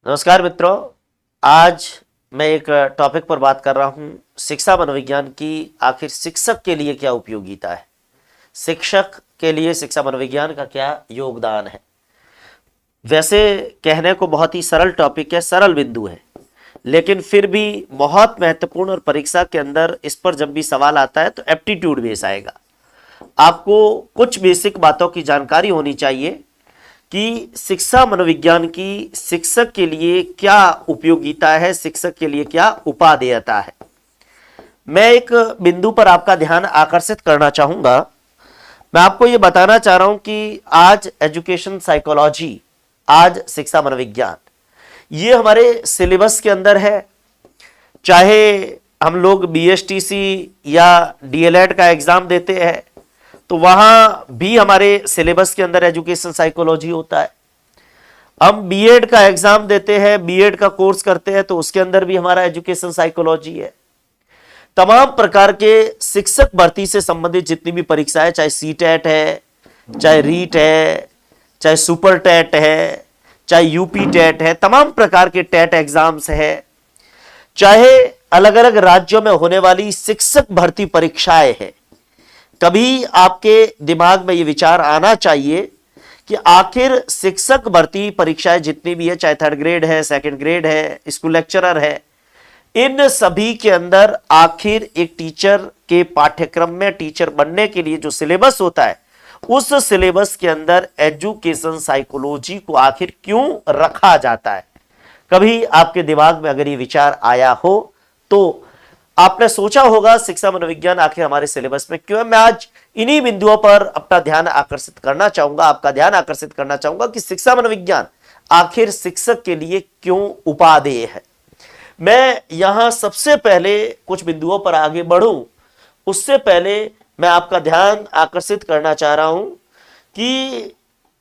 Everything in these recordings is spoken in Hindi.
नमस्कार मित्रों, आज मैं एक टॉपिक पर बात कर रहा हूं, शिक्षा मनोविज्ञान की आखिर शिक्षक के लिए क्या उपयोगिता है, शिक्षक के लिए शिक्षा मनोविज्ञान का क्या योगदान है। वैसे कहने को बहुत ही सरल टॉपिक है, सरल बिंदु है, लेकिन फिर भी बहुत महत्वपूर्ण और परीक्षा के अंदर इस पर जब भी सवाल आता है तो एप्टीट्यूड बेस आएगा। आपको कुछ बेसिक बातों की जानकारी होनी चाहिए कि शिक्षा मनोविज्ञान की शिक्षक के लिए क्या उपयोगिता है, शिक्षक के लिए क्या उपादेयता है। मैं एक बिंदु पर आपका ध्यान आकर्षित करना चाहूंगा। मैं आपको यह बताना चाह रहा हूं कि आज एजुकेशन साइकोलॉजी, आज शिक्षा मनोविज्ञान, ये हमारे सिलेबस के अंदर है। चाहे हम लोग बीएसटीसी या डीएलएड का एग्जाम देते हैं तो वहां भी हमारे सिलेबस के अंदर एजुकेशन साइकोलॉजी होता है। हम बीएड का एग्जाम देते हैं, बीएड का कोर्स करते हैं तो उसके अंदर भी हमारा एजुकेशन साइकोलॉजी है। तमाम प्रकार के शिक्षक भर्ती से संबंधित जितनी भी परीक्षाएं, चाहे सीटेट है, चाहे रीट है, चाहे सुपर टेट है, चाहे यूपी टेट है, तमाम प्रकार के टेट एग्जाम्स है, चाहे अलग अलग राज्यों में होने वाली शिक्षक भर्ती परीक्षाएं हैं। कभी आपके दिमाग में ये विचार आना चाहिए कि आखिर शिक्षक भर्ती परीक्षाएं जितनी भी है, चाहे थर्ड ग्रेड है, सेकंड ग्रेड है, स्कूल लेक्चरर है, इन सभी के अंदर आखिर एक टीचर के पाठ्यक्रम में टीचर बनने के लिए जो सिलेबस होता है, उस सिलेबस के अंदर एजुकेशन साइकोलॉजी को आखिर क्यों रखा जाता है। कभी आपके दिमाग में अगर ये विचार आया हो तो आपने सोचा होगा शिक्षा मनोविज्ञान आखिर हमारे सिलेबस में क्यों है। मैं आज इन्हीं बिंदुओं पर अपना ध्यान आकर्षित करना चाहूंगा, आपका ध्यान आकर्षित करना चाहूंगा कि शिक्षा मनोविज्ञान आखिर शिक्षक के लिए क्यों उपादेय है। मैं यहां सबसे पहले कुछ बिंदुओं पर आगे बढ़ूं, उससे पहले मैं आपका ध्यान आकर्षित करना चाह रहा हूं कि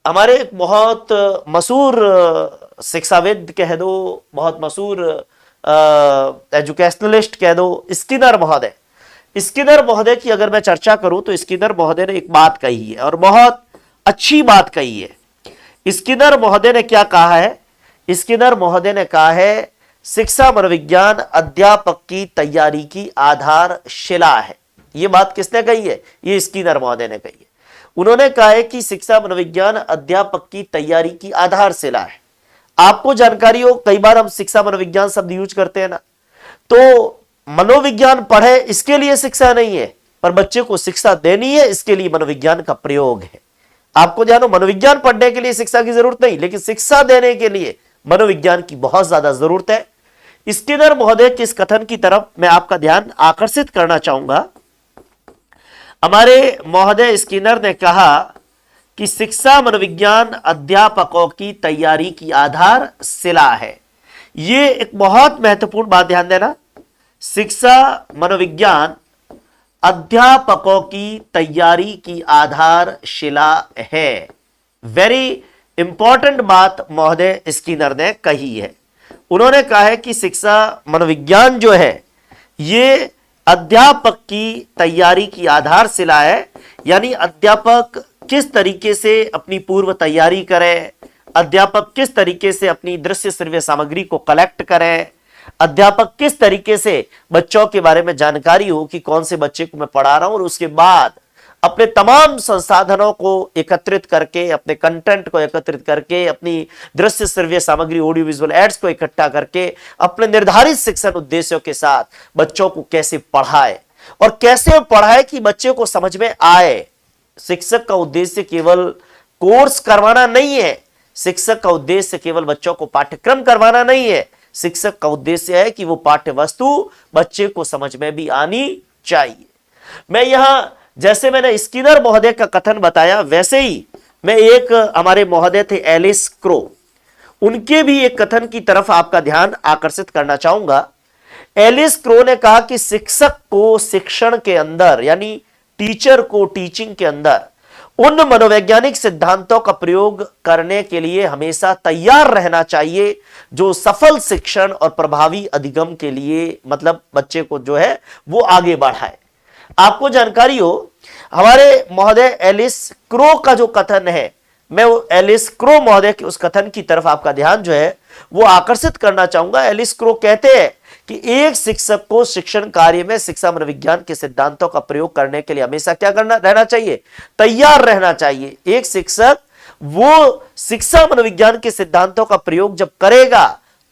हमारे एक बहुत मशहूर शिक्षाविद कह दो, बहुत मशहूर एजुकेशनलिस्ट कह दो, स्किनर महोदय। स्किनर महोदय की अगर मैं चर्चा करूं तो स्किनर महोदय ने एक बात कही है और बहुत अच्छी बात कही है। स्किनर महोदय ने क्या कहा है? स्किनर महोदय ने कहा है शिक्षा मनोविज्ञान अध्यापक की तैयारी की आधारशिला है। यह बात किसने कही है? ये स्किनर महोदय ने कही है। उन्होंने कहा है कि शिक्षा मनोविज्ञान अध्यापक की तैयारी की आधारशिला है। आपको जानकारी हो, कई बार हम शिक्षा मनोविज्ञान शब्द यूज करते हैं ना, तो मनोविज्ञान पढ़े इसके लिए शिक्षा नहीं है, पर बच्चे को शिक्षा देनी है, इसके लिए मनोविज्ञान का प्रयोग है। आपको जानो, मनोविज्ञान पढ़ने के लिए शिक्षा की जरूरत नहीं, लेकिन शिक्षा देने के लिए मनोविज्ञान की बहुत ज्यादा जरूरत है। स्किनर महोदय के इस कथन की तरफ मैं आपका ध्यान आकर्षित करना चाहूंगा। हमारे महोदय स्किनर ने कहा कि शिक्षा मनोविज्ञान अध्यापकों की तैयारी की आधारशिला है। यह एक बहुत महत्वपूर्ण बात, ध्यान देना। शिक्षा मनोविज्ञान अध्यापकों की तैयारी की आधारशिला है। वेरी इंपॉर्टेंट बात महोदय स्किनर ने कही है। उन्होंने कहा है कि शिक्षा मनोविज्ञान जो है ये अध्यापक की तैयारी की आधारशिला है, यानी अध्यापक किस तरीके से अपनी पूर्व तैयारी करें, अध्यापक किस तरीके से अपनी दृश्य श्रव्य सामग्री को कलेक्ट करें, अध्यापक किस तरीके से बच्चों के बारे में जानकारी हो कि कौन से बच्चे को मैं पढ़ा रहा हूं, और उसके बाद अपने तमाम संसाधनों को एकत्रित करके, अपने कंटेंट को एकत्रित करके, अपनी दृश्य श्रव्य सामग्री ऑडियो विजुअल एड्स को इकट्ठा करके अपने निर्धारित शिक्षण उद्देश्यों के साथ बच्चों को कैसे पढ़ाए और कैसे पढ़ाए कि बच्चे को समझ में आए। शिक्षक का उद्देश्य केवल कोर्स करवाना नहीं है, शिक्षक का उद्देश्य केवल बच्चों को पाठ्यक्रम करवाना नहीं है, शिक्षक का उद्देश्य है कि वो पाठ्य वस्तु बच्चे को समझ में भी आनी चाहिए। मैं यहां, जैसे मैंने स्किनर महोदय का कथन बताया, वैसे ही मैं एक हमारे महोदय थे एलिस क्रो, उनके भी एक कथन की तरफ आपका ध्यान आकर्षित करना चाहूंगा। एलिस क्रो ने कहा कि शिक्षक को शिक्षण के अंदर, यानी टीचर को टीचिंग के अंदर उन मनोवैज्ञानिक सिद्धांतों का प्रयोग करने के लिए हमेशा तैयार रहना चाहिए जो सफल शिक्षण और प्रभावी अधिगम के लिए, मतलब बच्चे को जो है वो आगे बढ़ाए। आपको जानकारी हो, हमारे महोदय एलिस क्रो का जो कथन है मैं वो एलिस क्रो महोदय के उस कथन की तरफ आपका ध्यान जो है वो आकर्षित करना चाहूंगा। एलिस क्रो कहते हैं कि एक शिक्षक को शिक्षण कार्य में शिक्षा मनोविज्ञान के सिद्धांतों का प्रयोग करने के लिए हमेशा क्या करना रहना चाहिए, तैयार रहना चाहिए। एक शिक्षक वो शिक्षा मनोविज्ञान के सिद्धांतों का प्रयोग जब करेगा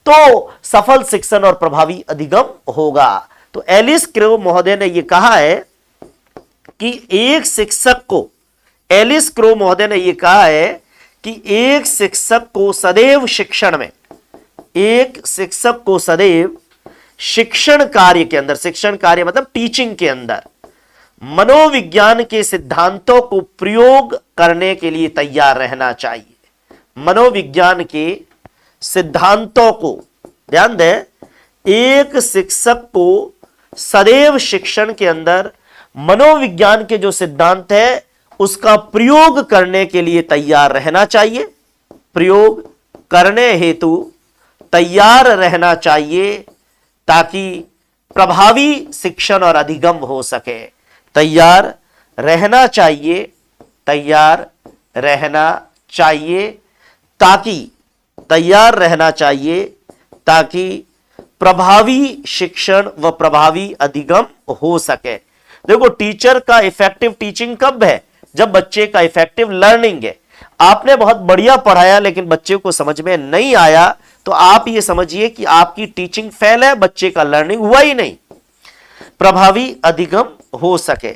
तो सफल शिक्षण और प्रभावी अधिगम होगा। तो एलिस क्रो महोदय ने यह कहा है कि एक शिक्षक को, एलिस क्रो महोदय ने यह कहा है कि एक शिक्षक को सदैव शिक्षण में, एक शिक्षक को सदैव शिक्षण कार्य के अंदर, शिक्षण कार्य मतलब टीचिंग के अंदर, मनोविज्ञान के सिद्धांतों को प्रयोग करने के लिए तैयार रहना चाहिए। मनोविज्ञान के सिद्धांतों को, ध्यान दें, एक शिक्षक को सदैव शिक्षण के अंदर मनोविज्ञान के जो सिद्धांत है उसका प्रयोग करने के लिए तैयार रहना चाहिए, प्रयोग करने हेतु तैयार रहना चाहिए ताकि प्रभावी शिक्षण और अधिगम हो सके। तैयार रहना चाहिए, तैयार रहना चाहिए ताकि, तैयार रहना चाहिए ताकि प्रभावी शिक्षण व प्रभावी अधिगम हो सके। देखो, टीचर का इफेक्टिव टीचिंग कब है, जब बच्चे का इफेक्टिव लर्निंग है। आपने बहुत बढ़िया पढ़ाया लेकिन बच्चे को समझ में नहीं आया तो आप ये समझिए कि आपकी टीचिंग फेल है, बच्चे का लर्निंग हुआ ही नहीं, प्रभावी अधिगम हो सके।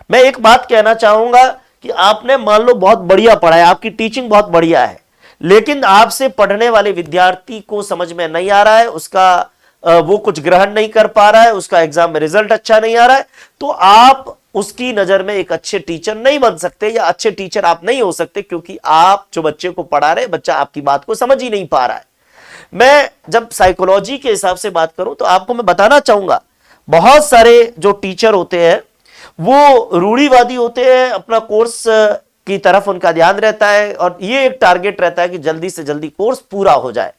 मैं एक बात कहना चाहूंगा कि आपने मान लो बहुत बढ़िया पढ़ाया, आपकी टीचिंग बहुत बढ़िया है, लेकिन आपसे पढ़ने वाले विद्यार्थी को समझ में नहीं आ रहा है, उसका वो कुछ ग्रहण नहीं कर पा रहा है, उसका एग्जाम में रिजल्ट अच्छा नहीं आ रहा है, तो आप उसकी नजर में एक अच्छे टीचर नहीं बन सकते या अच्छे टीचर आप नहीं हो सकते, क्योंकि आप जो बच्चे को पढ़ा रहे, बच्चा आपकी बात को समझ ही नहीं पा रहा है। मैं जब साइकोलॉजी के हिसाब से बात करूं तो आपको मैं बताना चाहूंगा, बहुत सारे जो टीचर होते हैं वो रूढ़िवादी होते हैं, अपना कोर्स की तरफ उनका ध्यान रहता है और ये एक टारगेट रहता है कि जल्दी से जल्दी कोर्स पूरा हो जाए।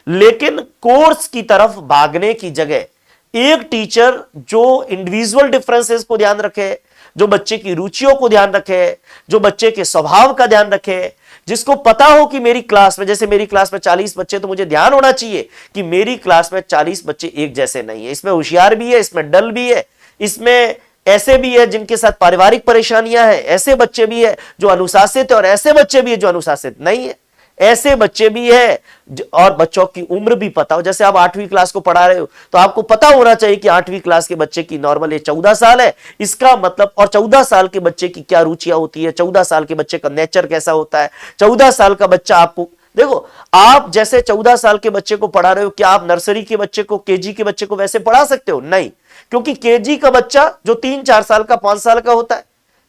लेकिन कोर्स की तरफ भागने की जगह एक टीचर जो इंडिविजुअल डिफरेंसेस को ध्यान रखे, जो बच्चे की रुचियों को ध्यान रखे, जो बच्चे के स्वभाव का ध्यान रखे, जिसको पता हो कि मेरी क्लास में, जैसे मेरी क्लास में 40 बच्चे, तो मुझे ध्यान होना चाहिए कि मेरी क्लास में 40 बच्चे एक जैसे नहीं है, इसमें होशियार भी है, इसमें डल भी है, इसमें ऐसे भी है जिनके साथ पारिवारिक परेशानियां हैं, ऐसे बच्चे भी है जो अनुशासित है और ऐसे बच्चे भी है जो अनुशासित नहीं है, ऐसे बच्चे भी है, और बच्चों की उम्र भी पता हो। जैसे आप 8वीं क्लास को पढ़ा रहे हो तो आपको पता होना चाहिए कि 8वीं क्लास के बच्चे की नॉर्मल एज 14 साल है, इसका मतलब, और 14 साल के बच्चे की क्या रुचियां होती है, 14 साल के बच्चे का नेचर कैसा होता है, 14 साल का बच्चा आपको, देखो, आप जैसे 14 साल के बच्चे को पढ़ा रहे हो, क्या आप नर्सरी के बच्चे को, केजी के बच्चे को वैसे पढ़ा सकते हो? नहीं, क्योंकि केजी का बच्चा जो 3-4 साल का, 5 साल का होता है,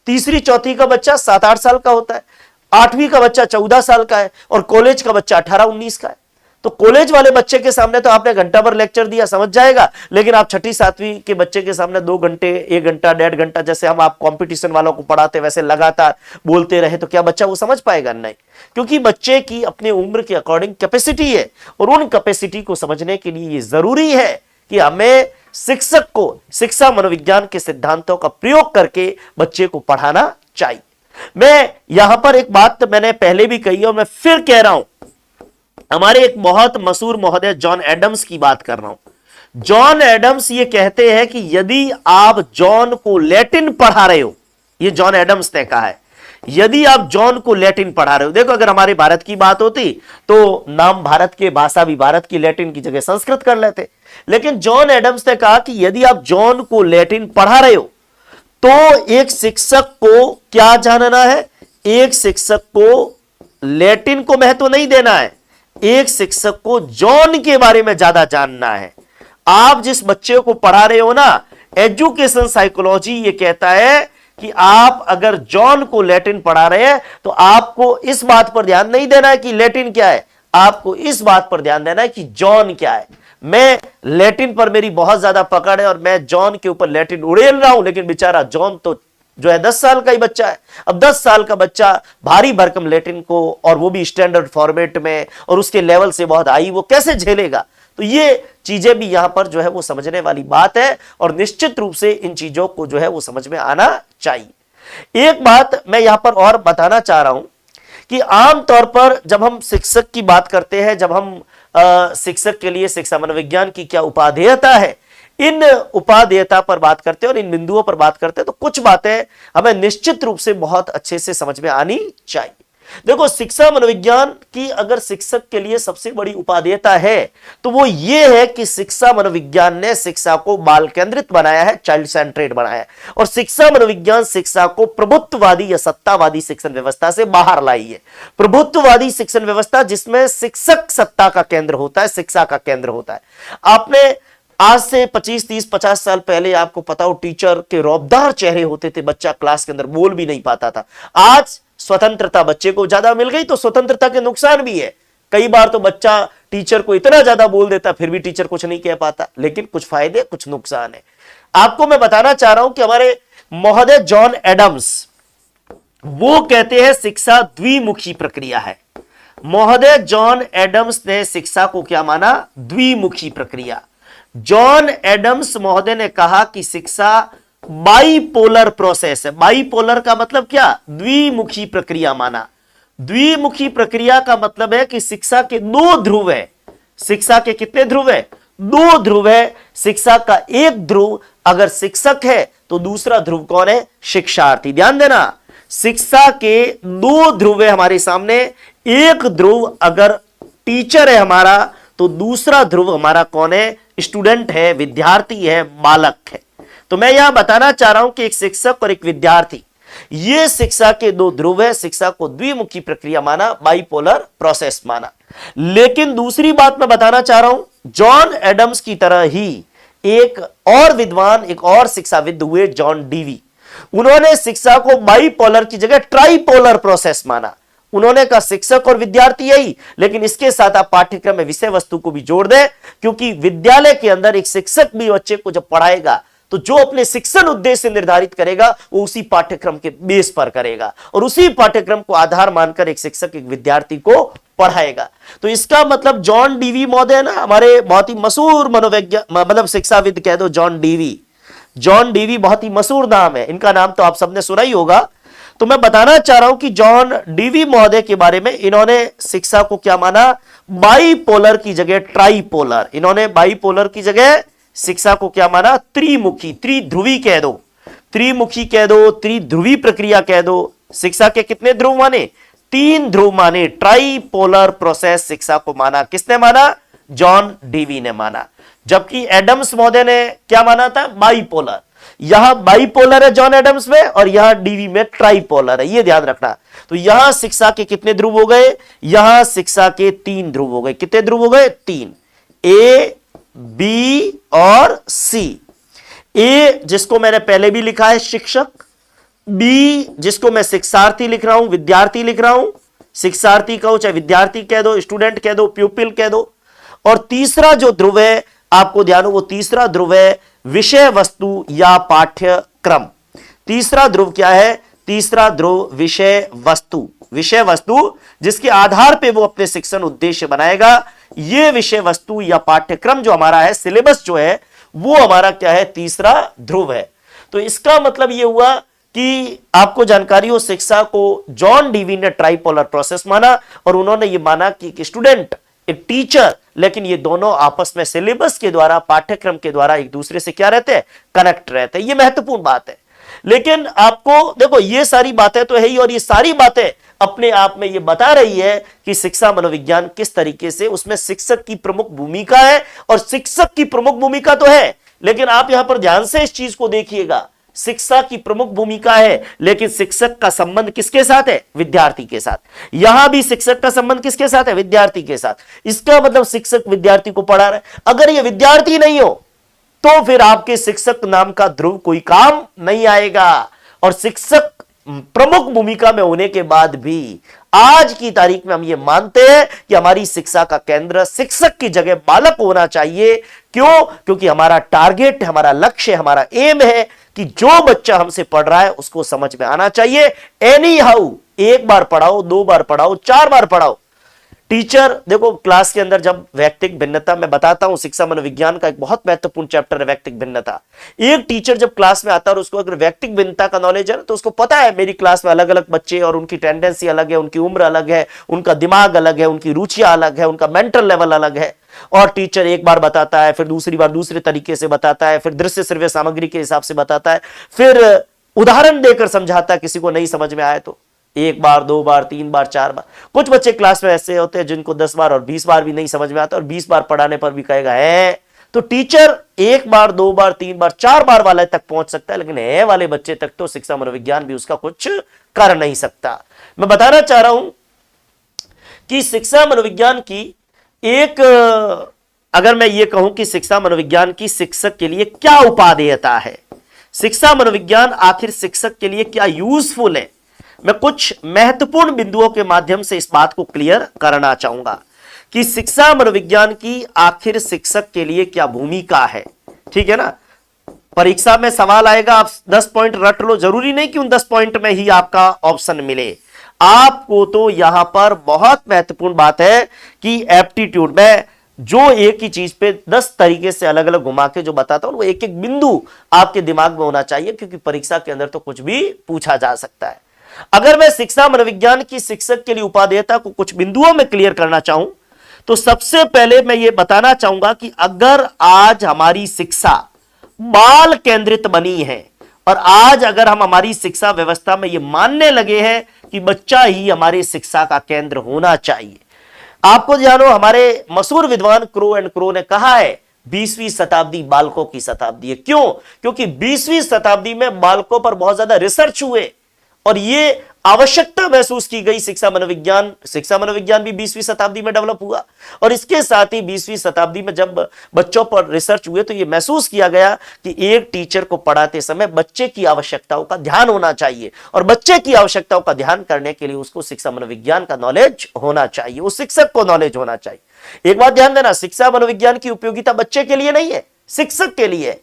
तीसरी चौथी का बच्चा 7-8 साल का होता है, 8वीं का बच्चा 14 साल का है और कॉलेज का बच्चा 18-19 का है। तो कॉलेज वाले बच्चे के सामने तो आपने घंटा भर लेक्चर दिया, समझ जाएगा, लेकिन आप 6ठी-7वीं के बच्चे के सामने 2 घंटे, 1 घंटा, 1.5 घंटा, जैसे हम आप कंपटीशन वालों को पढ़ाते वैसे लगातार बोलते रहे तो क्या बच्चा वो समझ पाएगा? नहीं, क्योंकि बच्चे की अपने उम्र के अकॉर्डिंग कैपेसिटी है और उन कैपेसिटी को समझने के लिए ये जरूरी है कि हमें शिक्षक को शिक्षा मनोविज्ञान के सिद्धांतों का प्रयोग करके बच्चे को पढ़ाना चाहिए। मैं यहां पर एक बात मैंने पहले भी कही और मैं फिर कह रहा हूं, हमारे एक बहुत मशहूर महोदय जॉन एडम्स की बात कर रहा हूं। जॉन एडम्स ये कहते हैं कि यदि आप जॉन को लैटिन पढ़ा रहे हो, ये जॉन एडम्स ने कहा है, यदि आप जॉन को लैटिन पढ़ा रहे हो, देखो अगर हमारे भारत की बात होती तो नाम भारत के भाषा भी भारत की लैटिन की जगह संस्कृत कर लेते, लेकिन जॉन एडम्स ने कहा कि यदि आप जॉन को लैटिन पढ़ा रहे हो तो एक शिक्षक को क्या जानना है, एक शिक्षक को लैटिन को महत्व नहीं देना है, एक शिक्षक को जॉन के बारे में ज्यादा जानना है। आप जिस बच्चे को पढ़ा रहे हो ना, एजुकेशन साइकोलॉजी ये कहता है कि आप अगर जॉन को लैटिन पढ़ा रहे हैं तो आपको इस बात पर ध्यान नहीं देना है कि लैटिन क्या है, आपको इस बात पर ध्यान देना है कि जॉन क्या है। मैं लैटिन पर मेरी बहुत ज्यादा पकड़ है और मैं जॉन के ऊपर लैटिन उड़ेल रहा हूं, लेकिन बेचारा जॉन तो जो है 10 साल का ही बच्चा है। अब 10 साल का बच्चा भारी भरकम लैटिन को, और वो भी स्टैंडर्ड फॉर्मेट में और उसके लेवल से बहुत हाई, वो कैसे झेलेगा? तो ये चीजें भी यहां पर जो है वो समझने वाली बात है और निश्चित रूप से इन चीजों को जो है वो समझ में आना चाहिए। एक बात मैं यहां पर और बताना चाह रहा हूं कि आमतौर पर जब हम शिक्षक की बात करते हैं, जब हम शिक्षक के लिए शिक्षा मनोविज्ञान की क्या उपादेयता है, इन उपादेयता पर बात करते हैं और इन बिंदुओं पर बात करते हैं, तो कुछ बातें हमें निश्चित रूप से बहुत अच्छे से समझ में आनी चाहिए। देखो, शिक्षा मनोविज्ञान की अगर शिक्षक के लिए सबसे बड़ी उपादेयता है तो वो ये है कि शिक्षा मनोविज्ञान ने शिक्षा को बाल केंद्रित बनाया है, चाइल्ड सेंट्रेड बनाया है। और शिक्षा मनोविज्ञान शिक्षा को प्रभुत्ववादी या सत्तावादी शिक्षण व्यवस्था से बाहर लाई है। प्रभुत्ववादी शिक्षण व्यवस्था जिसमें शिक्षक सत्ता का केंद्र होता है, शिक्षा का केंद्र होता है। आपने आज से 25, 30, 50 साल पहले आपको पता हो टीचर के रौबदार चेहरे होते थे, बच्चा क्लास के अंदर बोल भी नहीं पाता था। आज स्वतंत्रता बच्चे को ज्यादा मिल गई तो स्वतंत्रता के नुकसान भी है। कई बार तो बच्चा टीचर को इतना ज्यादा बोल देता फिर भी टीचर कुछ नहीं कह पाता, लेकिन कुछ फायदे कुछ नुकसान है। आपको मैं बताना चाह रहा हूं कि हमारे महोदय जॉन एडम्स वो कहते हैं शिक्षा द्विमुखी प्रक्रिया है। महोदय जॉन एडम्स ने शिक्षा को क्या माना? द्विमुखी प्रक्रिया। जॉन एडम्स महोदय ने कहा कि शिक्षा बाइपोलर प्रोसेस है। बाइपोलर का मतलब क्या? द्विमुखी प्रक्रिया माना। द्विमुखी प्रक्रिया का मतलब है कि शिक्षा के दो ध्रुव है। शिक्षा के कितने ध्रुव है? दो ध्रुव है। शिक्षा का एक ध्रुव अगर शिक्षक है तो दूसरा ध्रुव कौन है? शिक्षार्थी। ध्यान देना, शिक्षा के दो ध्रुव है हमारे सामने। एक ध्रुव अगर टीचर है हमारा तो दूसरा ध्रुव हमारा कौन है? स्टूडेंट है, विद्यार्थी है, बालक है। तो मैं यहां बताना चाह रहा हूं कि एक शिक्षक और एक विद्यार्थी, ये शिक्षा के दो ध्रुव है। शिक्षा को द्विमुखी प्रक्रिया माना, बाइपोलर प्रोसेस माना। लेकिन दूसरी बात मैं बताना चाह रहा हूं, जॉन एडम्स की तरह ही एक और विद्वान, एक और शिक्षाविद हुए, जॉन डीवी। उन्होंने शिक्षा को बाइपोलर की जगह ट्राइपोलर प्रोसेस माना। उन्होंने कहा शिक्षक और विद्यार्थी यही, लेकिन इसके साथ आप पाठ्यक्रम में विषय वस्तु को भी जोड़ दें, क्योंकि विद्यालय के अंदर एक शिक्षक भी बच्चे को जब पढ़ाएगा तो जो अपने शिक्षण उद्देश्य निर्धारित करेगा वो उसी पाठ्यक्रम के बेस पर करेगा और उसी पाठ्यक्रम को आधार मानकर एक शिक्षक एक विद्यार्थी को पढ़ाएगा। तो इसका मतलब जॉन डीवी महोदय ना, हमारे बहुत ही मशहूर मनोवैज्ञानिक, मतलब शिक्षाविद कह दो, जॉन डीवी। जॉन डीवी बहुत ही मशहूर नाम है, इनका नाम तो आप सबने सुना ही होगा। तो मैं बताना चाह रहा हूं कि जॉन डीवी महोदय के बारे में, इन्होंने शिक्षा को क्या माना? बाइपोलर की जगह ट्राइपोलर। इन्होंने बाइपोलर की जगह शिक्षा को क्या माना? त्रिमुखी, त्रिध्रुवी कह दो, त्रिमुखी कह दो, त्रिध्रुवी प्रक्रिया कह दो। शिक्षा के कितने ध्रुव माने? तीन ध्रुव माने। ट्राइपोलर प्रोसेस शिक्षा को माना। किसने माना? जॉन डीवी ने माना। जबकि एडम्स महोदय ने क्या माना था? बाइपोलर। यहां बाइपोलर है जॉन एडम्स में और यहां डीवी में ट्राइपोलर है, यह ध्यान रखना। तो यहां शिक्षा के कितने ध्रुव हो गए? यहां शिक्षा के तीन ध्रुव हो गए। कितने ध्रुव हो गए? तीन। ए, बी और सी। ए जिसको मैंने पहले भी लिखा है शिक्षक, बी जिसको मैं शिक्षार्थी लिख रहा हूं, विद्यार्थी लिख रहा हूं, शिक्षार्थी कहो चाहे विद्यार्थी कह दो, स्टूडेंट कह दो, प्यूपिल कह दो। और तीसरा जो ध्रुव है आपको ध्यान हो, वो तीसरा ध्रुव है विषय वस्तु या पाठ्यक्रम। तीसरा ध्रुव क्या है? तीसरा ध्रुव विषय वस्तु। विषय वस्तु जिसके आधार पे वो अपने शिक्षण उद्देश्य बनाएगा। ये विषय वस्तु या पाठ्यक्रम जो हमारा है, सिलेबस जो है, वो हमारा क्या है? तीसरा ध्रुव है। तो इसका मतलब ये हुआ कि आपको जानकारी हो, शिक्षा को जॉन डीवी ने ट्राइपोलर प्रोसेस माना और उन्होंने ये माना कि एक स्टूडेंट, एक टीचर, लेकिन ये दोनों आपस में सिलेबस के द्वारा, पाठ्यक्रम के द्वारा एक दूसरे से क्या रहते हैं? कनेक्ट रहते हैं। ये महत्वपूर्ण बात है। लेकिन आपको देखो, ये सारी बातें तो है ही, और ये सारी बातें अपने आप में ये बता रही है कि शिक्षा मनोविज्ञान किस तरीके से, उसमें शिक्षक की प्रमुख भूमिका है। और शिक्षक की प्रमुख भूमिका तो है, लेकिन आप यहां पर ध्यान से इस चीज को देखिएगा, शिक्षा की प्रमुख भूमिका है, लेकिन शिक्षक का संबंध किसके साथ है? विद्यार्थी के साथ। यहां भी शिक्षक का संबंध किसके साथ है? विद्यार्थी के साथ। इसका मतलब शिक्षक विद्यार्थी को पढ़ा रहा है। अगर ये विद्यार्थी नहीं हो तो फिर आपके शिक्षक नाम का ध्रुव कोई काम नहीं आएगा। और शिक्षक प्रमुख भूमिका में होने के बाद भी आज की तारीख में हम ये मानते हैं कि हमारी शिक्षा का केंद्र शिक्षक की जगह बालक होना चाहिए। क्यों? क्योंकि हमारा टारगेट, हमारा लक्ष्य, हमारा एम है कि जो बच्चा हमसे पढ़ रहा है उसको समझ में आना चाहिए। एनी हाउ, एक बार पढ़ाओ, दो बार पढ़ाओ, चार बार पढ़ाओ, टीचर देखो क्लास के अंदर जब वैयक्तिक भिन्नता, मैं बताता हूं शिक्षा मनोविज्ञान का एक बहुत महत्वपूर्ण चैप्टर है वैयक्तिक भिन्नता। एक टीचर जब क्लास में आता है और उसको अगर वैयक्तिक भिन्नता का नॉलेज है तो उसको पता है मेरी क्लास में अलग अलग बच्चे और उनकी टेंडेंसी अलग है, उनकी उम्र अलग है, उनका दिमाग अलग है, उनकी रुचियां अलग है, उनका मेंटल लेवल अलग है। और टीचर एक बार बताता है, फिर दूसरी बार दूसरे तरीके से बताता है, फिर दृश्य श्रव्य सामग्री के हिसाब से बताता है, फिर उदाहरण देकर समझाता है, किसी को नहीं समझ में आए तो एक बार, दो बार, तीन बार, चार बार। कुछ बच्चे क्लास में ऐसे होते हैं जिनको 10 बार और 20 बार भी नहीं समझ में आता और 20 बार पढ़ाने पर भी कहेगा है। तो टीचर एक बार, दो बार, तीन बार, चार बार वाले तक पहुंच सकता है, लेकिन है वाले बच्चे तक तो शिक्षा मनोविज्ञान भी उसका कुछ कर नहीं सकता। मैं बताना चाह रहा हूं कि शिक्षा मनोविज्ञान की एक, अगर मैं ये कहूं कि शिक्षा मनोविज्ञान की शिक्षक के लिए क्या उपादेयता है, शिक्षा मनोविज्ञान आखिर शिक्षक के लिए क्या यूजफुल है, मैं कुछ महत्वपूर्ण बिंदुओं के माध्यम से इस बात को क्लियर करना चाहूंगा कि शिक्षा मनोविज्ञान की आखिर शिक्षक के लिए क्या भूमिका है। ठीक है ना, परीक्षा में सवाल आएगा, आप 10 पॉइंट रट लो, जरूरी नहीं कि उन 10 पॉइंट में ही आपका ऑप्शन मिले। आपको तो यहां पर बहुत महत्वपूर्ण बात है कि एप्टीट्यूड में जो एक ही चीज पे 10 तरीके से अलग अलग घुमा के जो बताता हूं, वो एक एक बिंदु आपके दिमाग में होना चाहिए, क्योंकि परीक्षा के अंदर तो कुछ भी पूछा जा सकता है। अगर मैं शिक्षा मनोविज्ञान की शिक्षक के लिए उपादेयता को कुछ बिंदुओं में क्लियर करना चाहूं तो सबसे पहले मैं ये बताना चाहूंगा कि अगर आज हमारी शिक्षा बाल केंद्रित बनी है और आज अगर हम हमारी शिक्षा व्यवस्था में ये मानने लगे हैं कि बच्चा ही हमारी शिक्षा का केंद्र होना चाहिए। आपको जानो, हमारे मशहूर विद्वान क्रो एंड क्रो ने कहा है 20वीं शताब्दी बालकों की शताब्दी है। क्यों? क्योंकि 20वीं शताब्दी में बालकों पर बहुत ज्यादा रिसर्च हुए और ये आवश्यकता महसूस की गई। शिक्षा मनोविज्ञान भी 20वीं शताब्दी में डेवलप हुआ और इसके साथ ही 20वीं शताब्दी में जब बच्चों पर रिसर्च हुए तो यह महसूस किया गया कि एक टीचर को पढ़ाते समय बच्चे की आवश्यकताओं का ध्यान होना चाहिए और बच्चे की आवश्यकताओं का ध्यान करने के लिए उसको शिक्षा मनोविज्ञान का नॉलेज होना चाहिए, उस शिक्षक को नॉलेज होना चाहिए। एक बात ध्यान देना, शिक्षा मनोविज्ञान की उपयोगिता बच्चे के लिए नहीं है, शिक्षक के लिए,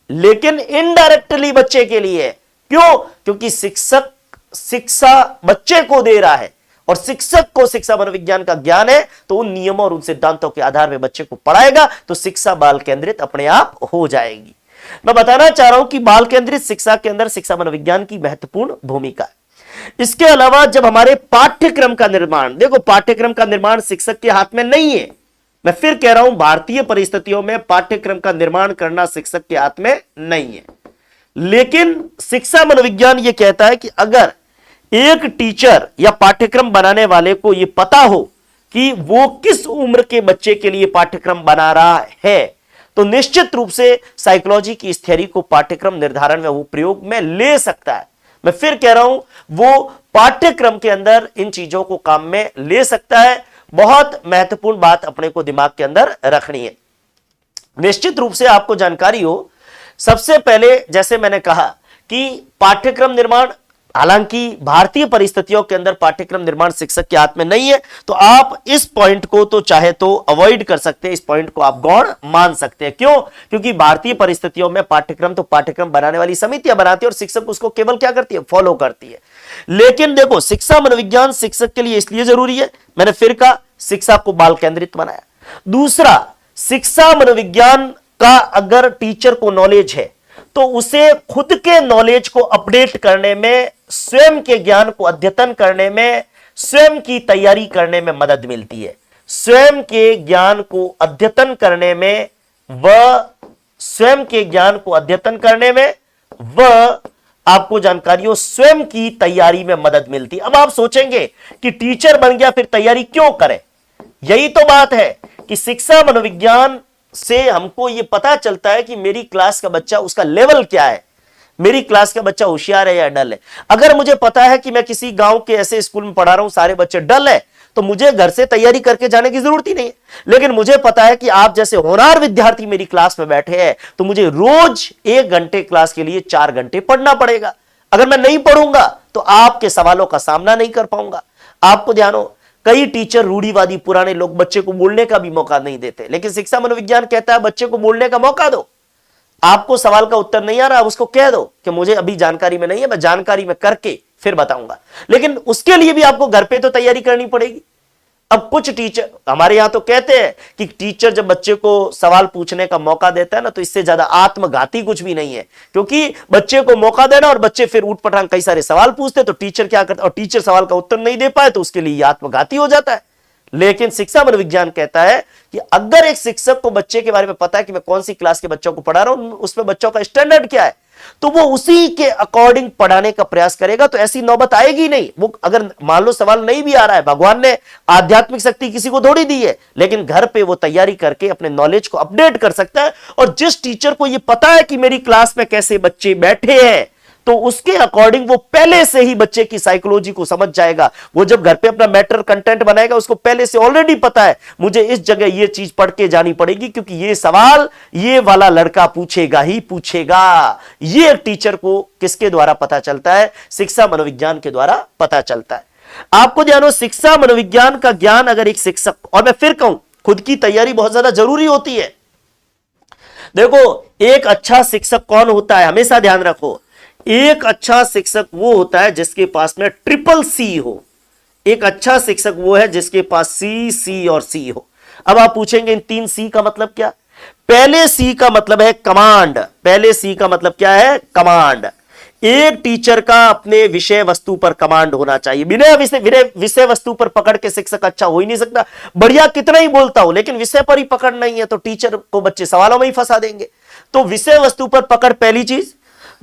लेकिन इनडायरेक्टली बच्चे के लिए है। क्यों? क्योंकि शिक्षक शिक्षा बच्चे को दे रहा है और शिक्षक को शिक्षा मनोविज्ञान का ज्ञान है, तो उन नियमों और उन सिद्धांतों के आधार पर बच्चे को पढ़ाएगा तो शिक्षा बाल केंद्रित अपने आप हो जाएगी। मैं बताना चाह रहा हूं कि बाल केंद्रित शिक्षा के अंदर शिक्षा मनोविज्ञान की महत्वपूर्ण भूमिका है। इसके अलावा जब हमारे पाठ्यक्रम का निर्माण, देखो पाठ्यक्रम का निर्माण शिक्षक के हाथ में नहीं है, मैं फिर कह रहा हूं भारतीय परिस्थितियों में पाठ्यक्रम का निर्माण करना शिक्षक के हाथ में नहीं है, लेकिन शिक्षा मनोविज्ञान यह कहता है कि अगर एक टीचर या पाठ्यक्रम बनाने वाले को यह पता हो कि वो किस उम्र के बच्चे के लिए पाठ्यक्रम बना रहा है, तो निश्चित रूप से साइकोलॉजी की इस थ्योरी को पाठ्यक्रम निर्धारण में वो प्रयोग में ले सकता है। मैं फिर कह रहा हूं, वो पाठ्यक्रम के अंदर इन चीजों को काम में ले सकता है। बहुत महत्वपूर्ण बात अपने को दिमाग के अंदर रखनी है। निश्चित रूप से आपको जानकारी हो, सबसे पहले जैसे मैंने कहा कि पाठ्यक्रम निर्माण, हालांकि भारतीय परिस्थितियों के अंदर पाठ्यक्रम निर्माण शिक्षक के हाथ में नहीं है, तो आप इस पॉइंट को तो चाहे तो अवॉइड कर सकते हैं, इस पॉइंट को आप गौण मान सकते हैं। क्यों? क्योंकि भारतीय परिस्थितियों में पाठ्यक्रम बनाने वाली समितियां बनाती है और शिक्षक उसको केवल क्या करती है, फॉलो करती है। लेकिन देखो, शिक्षा मनोविज्ञान शिक्षक के लिए इसलिए जरूरी है, मैंने फिर कहा शिक्षा को बाल केंद्रित बनाया। दूसरा, शिक्षा मनोविज्ञान का अगर टीचर को नॉलेज है तो उसे खुद के नॉलेज को अपडेट करने में, स्वयं के ज्ञान को अद्यतन करने में, स्वयं की तैयारी करने में मदद मिलती है। स्वयं के ज्ञान को अद्यतन करने में आपको जानकारी हो, स्वयं की तैयारी में मदद मिलती है। अब आप सोचेंगे कि टीचर बन गया फिर तैयारी क्यों करे? यही तो बात है कि शिक्षा मनोविज्ञान से हमको यह पता चलता है कि मेरी क्लास का बच्चा, उसका लेवल क्या है, मेरी क्लास का बच्चा होशियार है या डल है। अगर मुझे पता है कि मैं किसी गांव के ऐसे स्कूल में पढ़ा रहा हूं, सारे बच्चे डल है, तो मुझे घर से तैयारी करके जाने की जरूरत ही नहीं है। लेकिन मुझे पता है कि आप जैसे होनहार विद्यार्थी मेरी क्लास में बैठे हैं, तो मुझे रोज 1 घंटे क्लास के लिए 4 घंटे पढ़ना पड़ेगा। अगर मैं नहीं पढ़ूंगा तो आपके सवालों का सामना नहीं कर पाऊंगा। आपको ध्यान हो, कई टीचर रूढ़िवादी पुराने लोग बच्चे को बोलने का भी मौका नहीं देते, लेकिन शिक्षा मनोविज्ञान कहता है बच्चे को बोलने का मौका दो। आपको सवाल का उत्तर नहीं आ रहा, उसको कह दो कि मुझे अभी जानकारी में नहीं है, मैं जानकारी में करके फिर बताऊंगा। लेकिन उसके लिए भी आपको घर पे तो तैयारी करनी पड़ेगी। अब कुछ टीचर हमारे यहां तो कहते हैं कि टीचर जब बच्चे को सवाल पूछने का मौका देता है ना, तो इससे ज्यादा आत्मघाती कुछ भी नहीं है, क्योंकि बच्चे को मौका देना और बच्चे फिर उठ पटांग कई सारे सवाल पूछते तो टीचर क्या करता, और टीचर सवाल का उत्तर नहीं दे पाए तो उसके लिए आत्मघाती हो जाता है। लेकिन शिक्षा मनोविज्ञान कहता है कि अगर एक शिक्षक को बच्चे के बारे में पता है कि मैं कौन सी क्लास के बच्चों को पढ़ा रहा हूं, उसमें बच्चों का स्टैंडर्ड क्या है, तो वो उसी के अकॉर्डिंग पढ़ाने का प्रयास करेगा, तो ऐसी नौबत आएगी नहीं। वो अगर मान लो सवाल नहीं भी आ रहा है, भगवान ने आध्यात्मिक शक्ति किसी को थोड़ी दी है, लेकिन घर पे वो तैयारी करके अपने नॉलेज को अपडेट कर सकता है। और जिस टीचर को ये पता है कि मेरी क्लास में कैसे बच्चे बैठे हैं, तो उसके अकॉर्डिंग वो पहले से ही बच्चे की साइकोलॉजी को समझ जाएगा। वो जब घर पे अपना मैटर कंटेंट बनाएगा, उसको पहले से ऑलरेडी पता है मुझे इस जगह ये चीज पढ़ के जानी पड़ेगी, क्योंकि ये सवाल ये वाला लड़का पूछेगा ही पूछेगा। ये टीचर को किसके द्वारा पता चलता है? शिक्षा मनोविज्ञान के द्वारा पता चलता है। आपको ध्यान हो, शिक्षा मनोविज्ञान का ज्ञान अगर एक शिक्षक, और मैं फिर कहूं खुद की तैयारी बहुत ज्यादा जरूरी होती है। देखो, एक अच्छा शिक्षक कौन होता है, हमेशा ध्यान रखो, एक अच्छा शिक्षक वो होता है जिसके पास में ट्रिपल सी हो। एक अच्छा शिक्षक वो है जिसके पास सी, सी और सी हो। अब आप पूछेंगे इन 3 सी का मतलब क्या? पहले सी का मतलब है कमांड। पहले सी का मतलब क्या है? कमांड। एक टीचर का अपने विषय वस्तु पर कमांड होना चाहिए। बिना विषय वस्तु पर पकड़ के शिक्षक अच्छा हो ही नहीं सकता। बढ़िया कितना ही बोलता हो, लेकिन विषय पर ही पकड़ नहीं है तो टीचर को बच्चे सवालों में ही फंसा देंगे। तो विषय वस्तु पर पकड़ पहली चीज।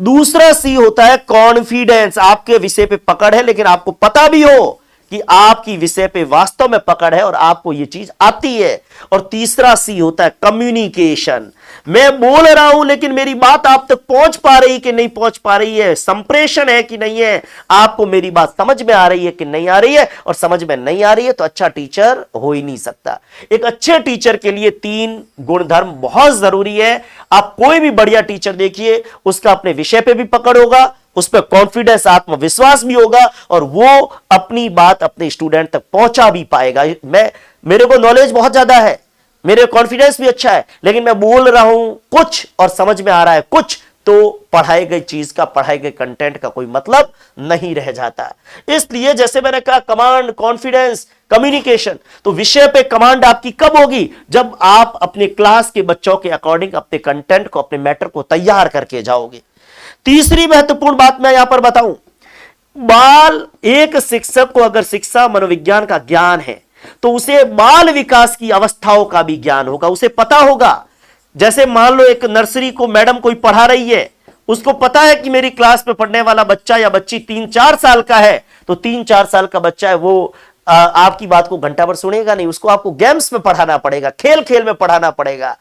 दूसरा सी होता है कॉन्फिडेंस। आपके विषय पे पकड़ है, लेकिन आपको पता भी हो कि आपकी विषय पे वास्तव में पकड़ है और आपको यह चीज आती है। और तीसरा सी होता है कम्युनिकेशन। मैं बोल रहा हूं लेकिन मेरी बात आप तक पहुंच पा रही कि नहीं पहुंच पा रही है, संप्रेषण है कि नहीं है, आपको मेरी बात समझ में आ रही है कि नहीं आ रही है। और समझ में नहीं आ रही है तो अच्छा टीचर हो ही नहीं सकता। एक अच्छे टीचर के लिए 3 गुणधर्म बहुत जरूरी है। आप कोई भी बढ़िया टीचर देखिए, उसका अपने विषय पे भी पकड़ होगा, उस पर कॉन्फिडेंस, आत्मविश्वास भी होगा, और वो अपनी बात अपने स्टूडेंट तक पहुंचा भी पाएगा। मेरे को नॉलेज बहुत ज्यादा है, मेरे कॉन्फिडेंस भी अच्छा है, लेकिन मैं बोल रहा हूं कुछ और समझ में आ रहा है कुछ, तो पढ़ाई गई चीज का, पढ़ाई गए कंटेंट का कोई मतलब नहीं रह जाता। इसलिए जैसे मैंने कहा, कमांड, कॉन्फिडेंस, कम्युनिकेशन। तो विषय पे कमांड आपकी कब होगी? जब आप अपने क्लास के बच्चों के अकॉर्डिंग अपने कंटेंट को, अपने मैटर को तैयार करके जाओगे। तीसरी महत्वपूर्ण बात मैं यहां पर बताऊं, एक शिक्षक को अगर शिक्षा मनोविज्ञान का ज्ञान है तो उसे बाल विकास की अवस्थाओं का भी ज्ञान होगा। उसे पता होगा, जैसे मान लो एक नर्सरी को मैडम कोई पढ़ा रही है, उसको पता है कि मेरी क्लास में पढ़ने वाला बच्चा या बच्ची 3-4 साल का है, तो 3-4 साल का बच्चा है वो आपकी बात को घंटा भर सुनेगा नहीं, उसको आपको गेम्स में पढ़ाना पड़ेगा, खेल खेल में पढ़ाना पड़ेगा।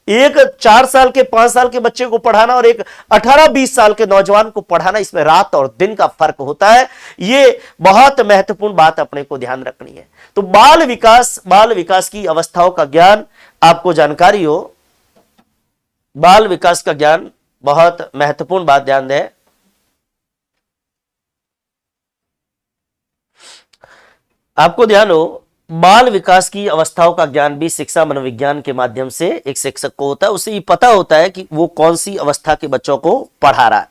एक 4 साल के 5 साल के बच्चे को पढ़ाना और एक 18-20 साल के नौजवान को पढ़ाना, इसमें रात और दिन का फर्क होता है। ये बहुत महत्वपूर्ण बात अपने को ध्यान रखनी है। तो बाल विकास की अवस्थाओं का ज्ञान आपको जानकारी हो, बाल विकास का ज्ञान बहुत महत्वपूर्ण बात, ध्यान दें। आपको ध्यान हो, बाल विकास की अवस्थाओं का ज्ञान भी शिक्षा मनोविज्ञान के माध्यम से एक शिक्षक को होता है। उसे ये पता होता है कि वो कौन सी अवस्था के बच्चों को पढ़ा रहा है।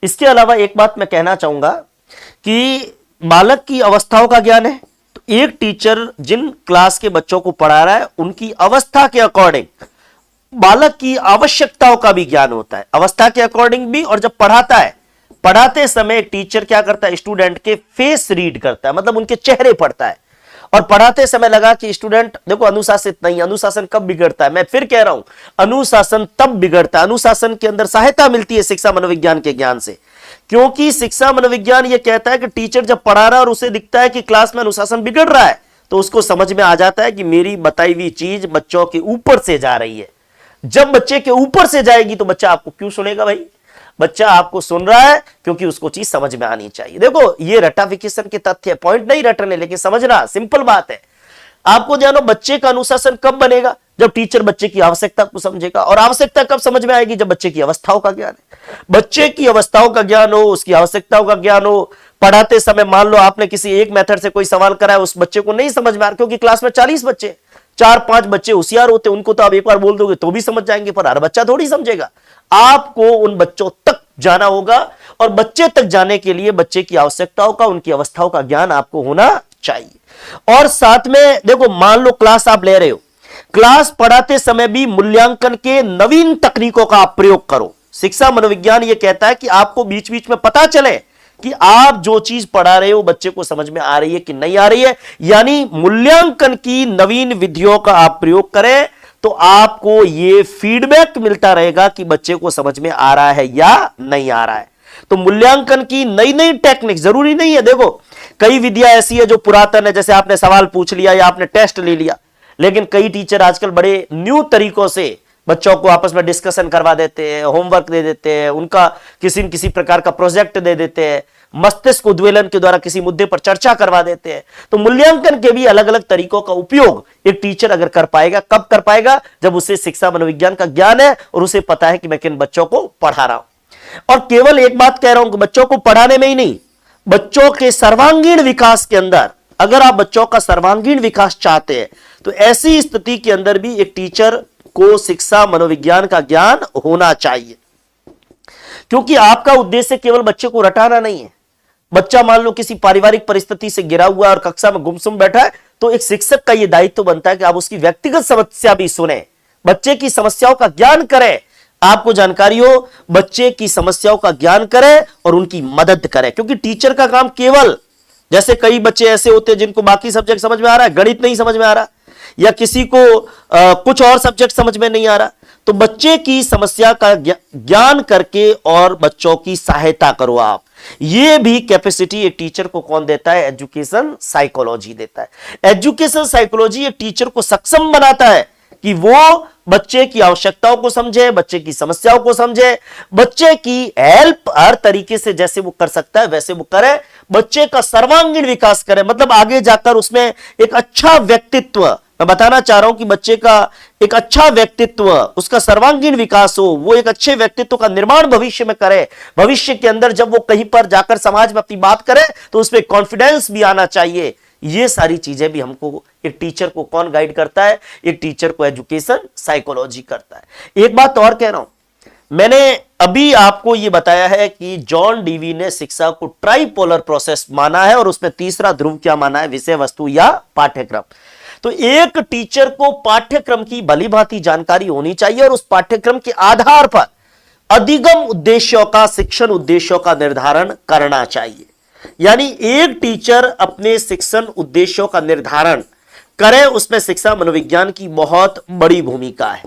इसके अलावा एक बात मैं कहना चाहूंगा कि बालक की अवस्थाओं का ज्ञान है, तो एक टीचर जिन क्लास के बच्चों को पढ़ा रहा है उनकी अवस्था के अकॉर्डिंग बालक की आवश्यकताओं का भी ज्ञान होता है, अवस्था के अकॉर्डिंग भी। और जब पढ़ाता है, पढ़ाते समय टीचर क्या करता है? स्टूडेंट के फेस रीड करता है, मतलब उनके चेहरे पढ़ता है। और पढ़ाते समय लगा कि स्टूडेंट देखो अनुशासित नहीं, अनुशासन कब बिगड़ता है? मैं फिर कह रहा हूं, अनुशासन तब बिगड़ता है, अनुशासन के अंदर सहायता मिलती है शिक्षा मनोविज्ञान के ज्ञान से। क्योंकि शिक्षा मनोविज्ञान यह कहता है कि टीचर जब पढ़ा रहा है और उसे दिखता है कि क्लास में अनुशासन बिगड़ रहा है, तो उसको समझ में आ जाता है कि मेरी बताई हुई चीज बच्चों के ऊपर से जा रही है। जब बच्चे के ऊपर से जाएगी तो बच्चा आपको क्यों सुनेगा भाई? बच्चा आपको सुन रहा है क्योंकि उसको चीज समझ में आनी चाहिए। देखो, ये रटाफिकेशन के तथ्य, पॉइंट नहीं रटने, लेकिन समझना सिंपल बात है। आपको जानो, बच्चे का अनुशासन कब बनेगा? जब टीचर बच्चे की आवश्यकता को समझेगा। और आवश्यकता कब समझ में आएगी? जब बच्चे की अवस्थाओं का ज्ञान है। बच्चे की अवस्थाओं का ज्ञान हो, उसकी आवश्यकताओं का ज्ञान हो। पढ़ाते समय मान लो आपने किसी एक मेथड से कोई सवाल कराया, उस बच्चे को नहीं समझ में आ रहा, क्योंकि क्लास में 40 बच्चे, 4-5 बच्चे होशियार होते, उनको तो आप एक बार बोल दोगे तो भी समझ जाएंगे, पर हर बच्चा थोड़ी समझेगा। आपको उन बच्चों तक जाना होगा, और बच्चे तक जाने के लिए बच्चे की आवश्यकताओं का, उनकी अवस्थाओं का ज्ञान आपको होना चाहिए। और साथ में देखो, मान लो क्लास आप ले रहे हो, क्लास पढ़ाते समय भी मूल्यांकन के नवीन तकनीकों का आप प्रयोग करो। शिक्षा मनोविज्ञान यह कहता है कि आपको बीच बीच में पता चले कि आप जो चीज पढ़ा रहे हो बच्चे को समझ में आ रही है कि नहीं आ रही है, यानी मूल्यांकन की नवीन विधियों का आप प्रयोग करें तो आपको यह फीडबैक मिलता रहेगा कि बच्चे को समझ में आ रहा है या नहीं आ रहा है। तो मूल्यांकन की नई नई टेक्निक, जरूरी नहीं है, देखो कई विधियां ऐसी है जो पुरातन है, जैसे आपने सवाल पूछ लिया या आपने टेस्ट ले लिया, लेकिन कई टीचर आजकल बड़े न्यू तरीकों से बच्चों को आपस में डिस्कशन करवा देते हैं, होमवर्क दे देते हैं, उनका किसी न किसी प्रकार का प्रोजेक्ट दे देते हैं, मस्तिष्क उद्वेलन के द्वारा किसी मुद्दे पर चर्चा करवा देते हैं। तो मूल्यांकन के भी अलग अलग तरीकों का उपयोग एक टीचर अगर कर पाएगा, कब कर पाएगा, जब उसे शिक्षा मनोविज्ञान का ज्ञान है और उसे पता है कि मैं किन बच्चों को पढ़ा रहा हूं। और केवल एक बात कह रहा हूं कि बच्चों को पढ़ाने में ही नहीं, बच्चों के सर्वांगीण विकास के अंदर, अगर आप बच्चों का सर्वांगीण विकास चाहते हैं तो ऐसी स्थिति के अंदर भी एक टीचर को शिक्षा मनोविज्ञान का ज्ञान होना चाहिए। क्योंकि आपका उद्देश्य केवल बच्चे को रटाना नहीं है। बच्चा मान लो किसी पारिवारिक परिस्थिति से घिरा हुआ और कक्षा में गुमसुम बैठा है, तो एक शिक्षक का यह दायित्व बनता है कि आप उसकी व्यक्तिगत समस्या भी सुने, बच्चे की समस्याओं का ज्ञान करें, आपको जानकारी हो, बच्चे की समस्याओं का ज्ञान करें और उनकी मदद करें। क्योंकि टीचर का काम केवल, जैसे कई बच्चे ऐसे होते हैं जिनको बाकी सब्जेक्ट समझ में आ रहा है, गणित नहीं समझ में आ रहा, या किसी को कुछ और सब्जेक्ट समझ में नहीं आ रहा, तो बच्चे की समस्या का ज्ञान करके और बच्चों की सहायता करो आप। ये भी कैपेसिटी एक टीचर को कौन देता है? एजुकेशन साइकोलॉजी देता है। एजुकेशन साइकोलॉजी एक टीचर को सक्षम बनाता है कि वो बच्चे की आवश्यकताओं को समझे, बच्चे की समस्याओं को समझे, बच्चे की हेल्प हर तरीके से जैसे वो कर सकता है वैसे वो करे, बच्चे का सर्वांगीण विकास करे, मतलब आगे जाकर उसमें एक अच्छा व्यक्तित्व, मैं बताना चाह रहा हूं कि बच्चे का एक अच्छा व्यक्तित्व, उसका सर्वांगीण विकास हो, वो एक अच्छे व्यक्तित्व का निर्माण भविष्य में करे। भविष्य के अंदर जब वो कहीं पर जाकर समाज में अपनी बात करे तो उसमें कॉन्फिडेंस भी आना चाहिए। ये सारी चीजें भी हमको, एक टीचर को कौन गाइड करता है? एक टीचर को एजुकेशन साइकोलॉजी करता है। एक बात और कह रहा हूं, मैंने अभी आपको यह बताया है कि जॉन डीवी ने शिक्षा को ट्राइपोलर प्रोसेस माना है और उसमें तीसरा ध्रुव क्या माना है? विषय वस्तु या पाठ्यक्रम। तो एक टीचर को पाठ्यक्रम की भली भांति जानकारी होनी चाहिए और उस पाठ्यक्रम के आधार पर अधिगम उद्देश्यों का, शिक्षण उद्देश्यों का निर्धारण करना चाहिए। यानी एक टीचर अपने शिक्षण उद्देश्यों का निर्धारण करे, उसमें शिक्षा मनोविज्ञान की बहुत बड़ी भूमिका है।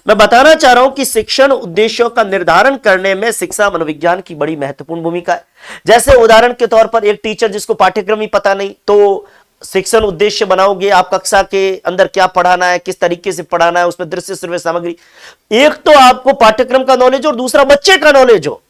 मैं बताना चाह रहा हूं कि शिक्षण उद्देश्यों का निर्धारण करने में शिक्षा मनोविज्ञान की बड़ी महत्वपूर्ण भूमिका है। जैसे उदाहरण के तौर पर एक टीचर जिसको पाठ्यक्रम ही पता नहीं, तो शिक्षण उद्देश्य बनाओगे आप, कक्षा के अंदर क्या पढ़ाना है, किस तरीके से पढ़ाना है, उसमें दृश्य श्रव्य सामग्री, एक तो आपको पाठ्यक्रम का नॉलेज और दूसरा बच्चे का नॉलेज हो।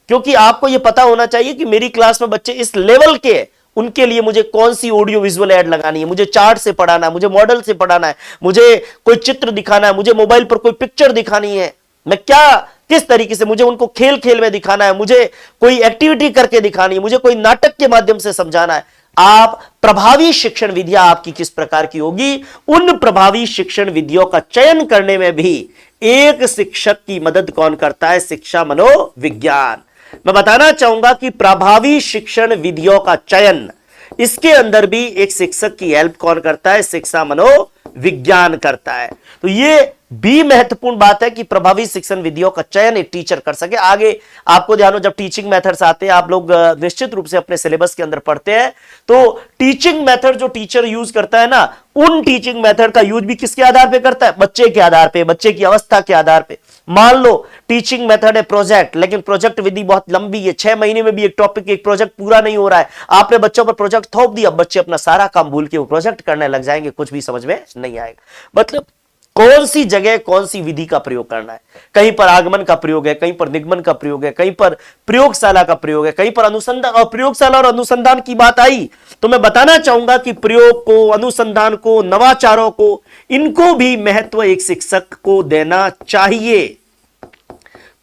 क्योंकि आपको यह पता होना चाहिए कि मेरी क्लास में बच्चे इस लेवल के, उनके लिए मुझे कौन सी ऑडियो विजुअल ऐड लगानी है, मुझे चार्ट से पढ़ाना है, मुझे मॉडल से पढ़ाना है, मुझे कोई चित्र दिखाना है, मुझे मोबाइल पर कोई पिक्चर दिखानी है, मैं क्या किस तरीके से, मुझे उनको खेल खेल में दिखाना है, मुझे कोई एक्टिविटी करके दिखानी है, मुझे कोई नाटक के माध्यम से समझाना है। आप प्रभावी शिक्षण विधियां आपकी किस प्रकार की होगी, उन प्रभावी शिक्षण विधियों का चयन करने में भी एक शिक्षक की मदद कौन करता है? शिक्षा मनोविज्ञान। मैं बताना चाहूंगा कि प्रभावी शिक्षण विधियों का चयन, इसके अंदर भी एक शिक्षक की हेल्प कौन करता है? शिक्षा मनोविज्ञान करता है। तो ये भी महत्वपूर्ण बात है कि प्रभावी शिक्षण विधियों का चयन एक टीचर कर सके। आगे आपको ध्यान हो, जब टीचिंग मेथड्स आते हैं, आप लोग निश्चित रूप से अपने सिलेबस के अंदर पढ़ते हैं, तो टीचिंग मेथड जो टीचर यूज करता है ना, उन टीचिंग मेथड का यूज भी किसके आधार पे करता है? बच्चे के आधार पे, बच्चे की अवस्था के आधार पे। मान लो टीचिंग मेथड है प्रोजेक्ट, लेकिन प्रोजेक्ट विधि बहुत लंबी है, 6 महीने में भी एक टॉपिक, एक प्रोजेक्ट पूरा नहीं हो रहा है, आपने बच्चों पर प्रोजेक्ट थोप दिया, बच्चे अपना सारा काम भूल के वो प्रोजेक्ट करने लग जाएंगे, कुछ भी समझ में नहीं आएगा। मतलब कौन सी जगह कौन सी विधि का प्रयोग करना है? कहीं पर आगमन का प्रयोग है, कहीं पर निगमन का प्रयोग है, कहीं पर प्रयोगशाला का प्रयोग है, कहीं पर अनुसंधान। और प्रयोगशाला और अनुसंधान की बात आई तो मैं बताना चाहूंगा कि प्रयोग को, अनुसंधान को, नवाचारों को, इनको भी महत्व एक शिक्षक को देना चाहिए।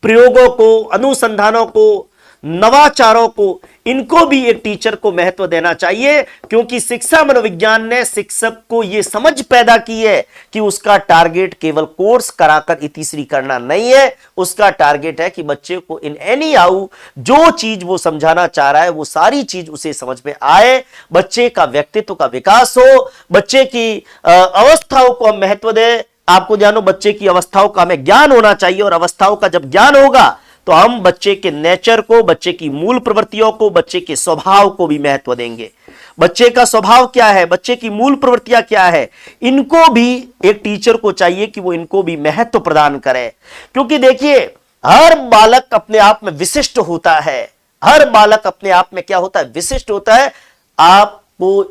प्रयोगों को, अनुसंधानों को नवाचारों को, इनको भी एक टीचर को महत्व देना चाहिए, क्योंकि शिक्षा मनोविज्ञान ने शिक्षक को यह समझ पैदा की है कि उसका टारगेट केवल कोर्स कराकर इतिश्री करना नहीं है। उसका टारगेट है कि बच्चे को इन एनी हाउ जो चीज वो समझाना चाह रहा है वो सारी चीज उसे समझ में आए, बच्चे का व्यक्तित्व का विकास हो, बच्चे की अवस्थाओं को हम महत्व दें। आपको जानो, बच्चे की अवस्थाओं का हमें ज्ञान होना चाहिए, और अवस्थाओं का जब ज्ञान होगा तो हम बच्चे के नेचर को, बच्चे की मूल प्रवृत्तियों को, बच्चे के स्वभाव को भी महत्व देंगे। बच्चे का स्वभाव क्या है, बच्चे की मूल प्रवृत्तियां क्या है, इनको भी एक टीचर को चाहिए कि वो इनको भी महत्व प्रदान करे। क्योंकि देखिए, हर बालक अपने आप में विशिष्ट होता है। हर बालक अपने आप में क्या होता है, विशिष्ट होता है। आपको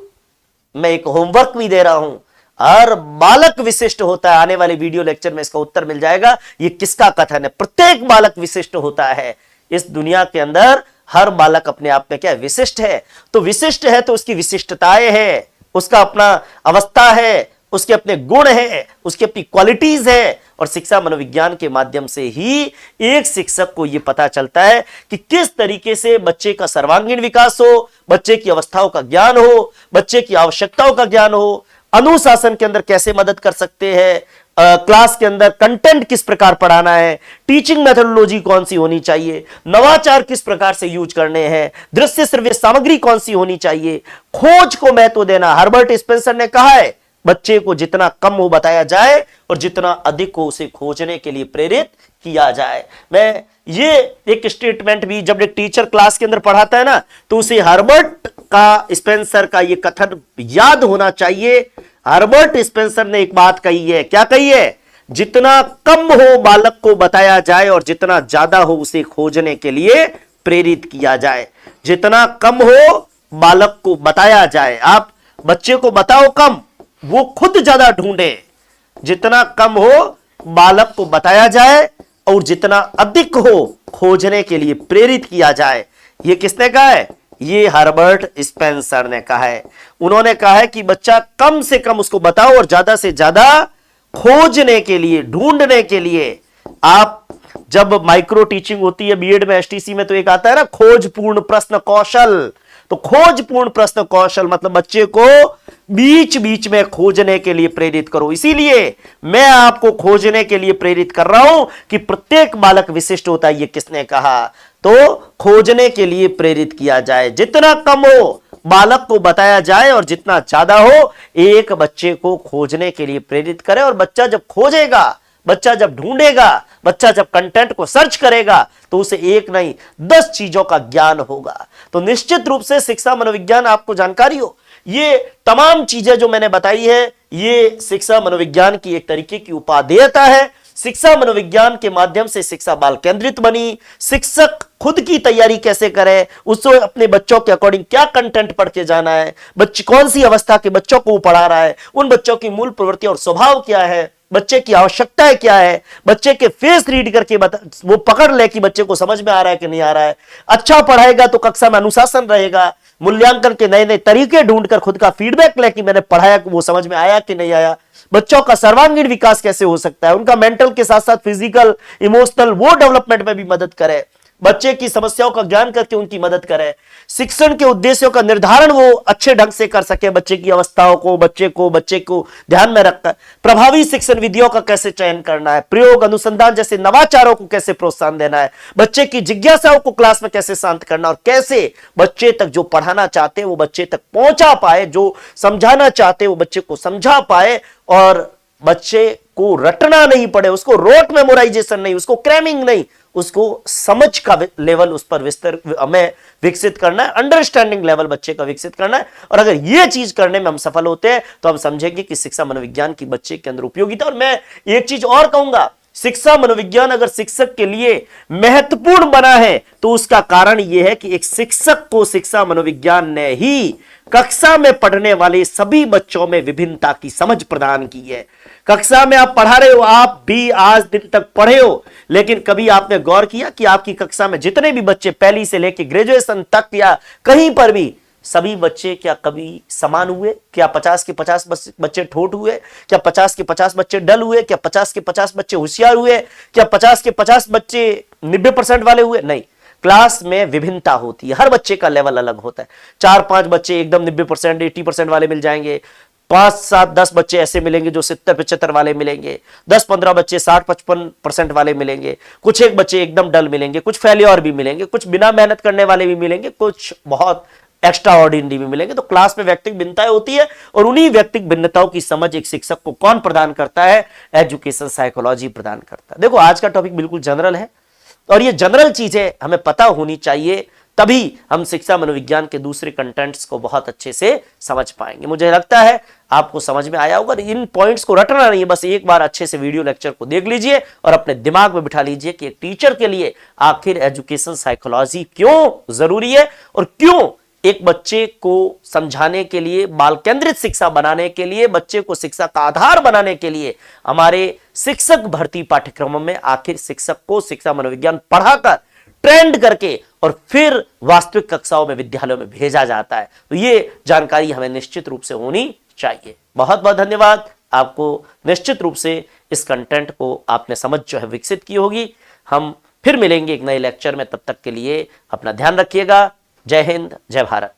मैं एक होमवर्क भी दे रहा हूं, हर बालक विशिष्ट होता है। आने वाले वीडियो लेक्चर में इसका उत्तर मिल जाएगा, ये किसका कथन है। प्रत्येक बालक विशिष्ट होता है। इस दुनिया के अंदर हर बालक अपने आप में क्या है, विशिष्ट है। तो विशिष्ट है तो उसकी विशिष्टताएं है, उसका अपना अवस्था है, उसके अपने गुण है, उसकी अपनी क्वालिटीज है। और शिक्षा मनोविज्ञान के माध्यम से ही एक शिक्षक को यह पता चलता है कि किस तरीके से बच्चे का सर्वांगीण विकास हो, बच्चे की अवस्थाओं का ज्ञान हो, बच्चे की आवश्यकताओं का ज्ञान हो, अनुशासन के अंदर कैसे मदद कर सकते हैं, क्लास के अंदर कंटेंट किस प्रकार पढ़ाना है, टीचिंग मेथोडोलॉजी कौन सी होनी चाहिए, नवाचार किस प्रकार से यूज करने हैं, दृश्य श्रव्य सामग्री कौन सी होनी चाहिए, खोज को महत्व देना। हर्बर्ट स्पेंसर ने कहा है, बच्चे को जितना कम हो बताया जाए और जितना अधिक हो उसे खोजने के लिए प्रेरित किया जाए। मैं ये एक स्टेटमेंट भी, जब एक टीचर क्लास के अंदर पढ़ाता है ना, तो उसे हर्बर्ट का, स्पेंसर का ये कथन याद होना चाहिए। हर्बर्ट स्पेंसर ने एक बात कही है, क्या कही है, जितना कम हो बालक को बताया जाए और जितना ज्यादा हो उसे खोजने के लिए प्रेरित किया जाए। जितना कम हो बालक को बताया जाए, आप बच्चे को बताओ कम, वो खुद ज्यादा ढूंढे। जितना कम हो बालक को बताया जाए और जितना अधिक हो खोजने के लिए प्रेरित किया जाए। ये किसने कहा है, ये हर्बर्ट स्पेंसर ने कहा है। उन्होंने कहा है कि बच्चा कम से कम उसको बताओ और ज्यादा से ज्यादा खोजने के लिए, ढूंढने के लिए। आप जब माइक्रो टीचिंग होती है बीएड में, एसटीसी में, तो एक आता है ना खोजपूर्ण प्रश्न कौशल। तो खोजपूर्ण प्रश्न कौशल मतलब बच्चे को बीच बीच में खोजने के लिए प्रेरित करो। इसीलिए मैं आपको खोजने के लिए प्रेरित कर रहा हूं कि प्रत्येक बालक विशिष्ट होता है। ये किसने कहा, तो खोजने के लिए प्रेरित किया जाए। जितना कम हो बालक को बताया जाए और जितना ज्यादा हो एक बच्चे को खोजने के लिए प्रेरित करें। और बच्चा जब खोजेगा, बच्चा जब ढूंढेगा, बच्चा जब कंटेंट को सर्च करेगा, तो उसे एक नहीं 10 चीजों का ज्ञान होगा। तो निश्चित रूप से शिक्षा मनोविज्ञान, आपको जानकारी हो, ये तमाम चीजें जो मैंने बताई है, ये शिक्षा मनोविज्ञान की एक तरीके की उपादेयता है। शिक्षा मनोविज्ञान के माध्यम से शिक्षा बाल केंद्रित बनी। शिक्षक खुद की तैयारी कैसे करे, उसको अपने बच्चों के अकॉर्डिंग क्या कंटेंट पढ़ के जाना है, बच्चे कौन सी अवस्था के बच्चों को पढ़ा रहा है, उन बच्चों की मूल प्रवृत्ति और स्वभाव क्या है, बच्चे की आवश्यकताएं क्या है, बच्चे के फेस रीड करके वो पकड़ ले कि बच्चे को समझ में आ रहा है कि नहीं आ रहा है। अच्छा पढ़ाएगा तो कक्षा में अनुशासन रहेगा। मूल्यांकन के नए नए तरीके ढूंढकर खुद का फीडबैक ले कि मैंने पढ़ाया, वो समझ में आया कि नहीं आया। बच्चों का सर्वांगीण विकास कैसे हो सकता है, उनका मेंटल के साथ साथ फिजिकल, इमोशनल, वो डेवलपमेंट में भी मदद करे। बच्चे की समस्याओं का ज्ञान करके उनकी मदद करे। शिक्षण के उद्देश्यों का निर्धारण वो अच्छे ढंग से कर सके, बच्चे की अवस्थाओं को, बच्चे को ध्यान में रखकर। प्रभावी शिक्षण विधियों का कैसे चयन करना है, प्रयोग, अनुसंधान जैसे नवाचारों को कैसे प्रोत्साहन देना है, बच्चे की जिज्ञासाओं को क्लास में कैसे शांत करना, और कैसे बच्चे तक जो पढ़ाना चाहते हैं वो बच्चे तक पहुंचा पाए, जो समझाना चाहते हैं वो बच्चे को समझा पाए, और बच्चे को रटना नहीं पड़े, उसको रोट मेमोराइजेशन नहीं, उसको क्रैमिंग नहीं, उसको समझ का लेवल उस पर हमें विकसित करना है, अंडरस्टैंडिंग लेवल बच्चे का विकसित करना है। और अगर यह चीज करने में हम सफल होते हैं तो हम समझेंगे कि शिक्षा मनोविज्ञान की बच्चे के अंदर उपयोगिता। और मैं एक चीज और कहूंगा, शिक्षा मनोविज्ञान अगर शिक्षक के लिए महत्वपूर्ण बना है तो उसका कारण यह है कि एक शिक्षक को शिक्षा मनोविज्ञान ने ही कक्षा में पढ़ने वाले सभी बच्चों में विभिन्नता की समझ प्रदान की है। कक्षा में आप पढ़ा रहे हो, आप भी आज दिन तक पढ़े हो, लेकिन कभी आपने गौर किया कि आपकी कक्षा में जितने भी बच्चे पहली से लेकर ग्रेजुएशन तक या कहीं पर भी, सभी बच्चे क्या कभी समान हुए? क्या 50 के 50 बच्चे ठोट हुए? क्या 50 के 50 बच्चे डल हुए? क्या 50 के 50 बच्चे होशियार हुए? क्या 50 के 50 बच्चे 90% वाले हुए? नहीं। क्लास में विभिन्नता होती है, हर बच्चे का लेवल अलग होता है। 4-5 बच्चे एकदम 90% 80% वाले मिल जाएंगे, 5-7-10 बच्चे ऐसे मिलेंगे जो 70-75 वाले मिलेंगे, 10-15 बच्चे 60-55% वाले मिलेंगे, कुछ एक बच्चे एकदम डल मिलेंगे, कुछ फेल्योर भी मिलेंगे, कुछ बिना मेहनत करने वाले भी मिलेंगे, कुछ बहुत एक्स्ट्रा ऑर्डिनरी भी मिलेंगे। तो क्लास में व्यक्तिगत भिन्नताएं होती है और उन्हीं व्यक्तिगत भिन्नताओं की समझ एक शिक्षक को कौन प्रदान करता है? एजुकेशन साइकोलॉजी प्रदान करता है। देखो आज का टॉपिक बिल्कुल जनरल है और ये जनरल चीजें हमें पता होनी चाहिए, तभी हम शिक्षा मनोविज्ञान के दूसरे कंटेंट्स को बहुत अच्छे से समझ पाएंगे। मुझे लगता है आपको समझ में आया होगा। इन पॉइंट्स को रटना नहीं है, बस एक बार अच्छे से वीडियो लेक्चर को देख लीजिए और अपने दिमाग में बिठा लीजिए कि एक टीचर के लिए आखिर एजुकेशन साइकोलॉजी क्यों जरूरी है और क्यों एक बच्चे को समझाने के लिए, बाल केंद्रित शिक्षा बनाने के लिए, बच्चे को शिक्षा का आधार बनाने के लिए हमारे शिक्षक भर्ती पाठ्यक्रमों में आखिर शिक्षक को शिक्षा मनोविज्ञान पढ़ाकर ट्रेंड करके और फिर वास्तविक कक्षाओं में विद्यालयों में भेजा जाता है। तो ये जानकारी हमें निश्चित रूप से होनी चाहिए। बहुत बहुत धन्यवाद। आपको निश्चित रूप से इस कंटेंट को आपने समझ जो है विकसित की होगी। हम फिर मिलेंगे एक नए लेक्चर में, तब तक के लिए अपना ध्यान रखिएगा। जय हिंद, जय भारत।